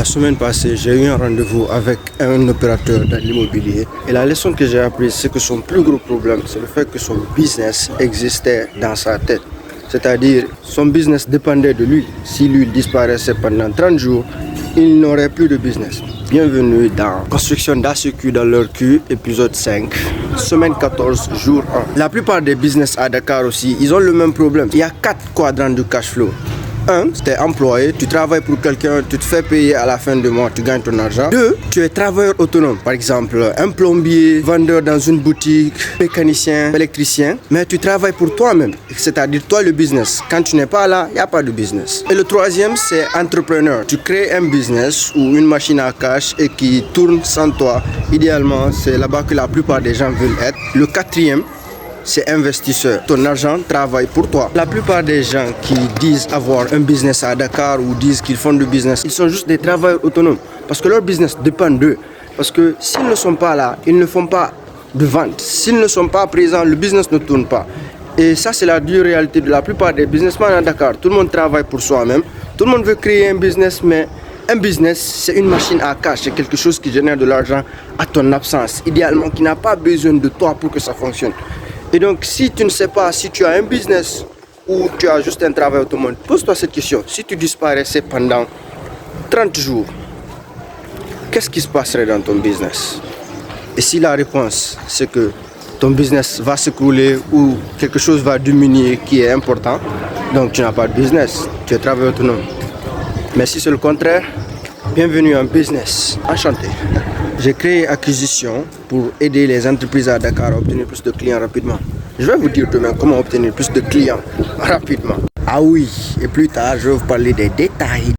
La semaine passée, j'ai eu un rendez-vous avec un opérateur dans l'immobilier et la leçon que j'ai apprise, c'est que son plus gros problème, c'est le fait que son business existait dans sa tête. C'est-à-dire, son business dépendait de lui. Si lui disparaissait pendant 30 jours, il n'aurait plus de business. Bienvenue dans Construction d'ACQ dans leur cul, épisode 5, semaine 14, jour 1. La plupart des business à Dakar aussi, ils ont le même problème. Il y a 4 quadrants du cash flow. 1, tu es employé, tu travailles pour quelqu'un, tu te fais payer à la fin du mois, tu gagnes ton argent. 2, tu es travailleur autonome. Par exemple, un plombier, vendeur dans une boutique, mécanicien, électricien. Mais tu travailles pour toi-même, c'est-à-dire toi le business. Quand tu n'es pas là, il n'y a pas de business. Et le 3e, c'est entrepreneur. Tu crées un business ou une machine à cash et qui tourne sans toi. Idéalement, c'est là-bas que la plupart des gens veulent être. Le 4e, c'est investisseur. Ton argent travaille pour toi. La plupart des gens qui disent avoir un business à Dakar ou disent qu'ils font du business, ils sont juste des travailleurs autonomes. Parce que leur business dépend d'eux. Parce que s'ils ne sont pas là, ils ne font pas de vente. S'ils ne sont pas présents, le business ne tourne pas. Et ça, c'est la dure réalité de la plupart des businessmen à Dakar. Tout le monde travaille pour soi-même. Tout le monde veut créer un business, mais un business, c'est une machine à cash. C'est quelque chose qui génère de l'argent à ton absence. Idéalement, qui n'a pas besoin de toi pour que ça fonctionne. Et donc, si tu ne sais pas si tu as un business ou tu as juste un travail autonome, pose-toi cette question. Si tu disparaissais pendant 30 jours, qu'est-ce qui se passerait dans ton business? Et si la réponse, c'est que ton business va s'écrouler ou quelque chose va diminuer qui est important, donc tu n'as pas de business, tu es travailleur autonome. Mais si c'est le contraire, bienvenue en business. Enchanté. J'ai créé Acquisition pour aider les entreprises à Dakar à obtenir plus de clients rapidement. Je vais vous dire demain comment obtenir plus de clients rapidement. Ah oui, et plus tard, je vais vous parler des détails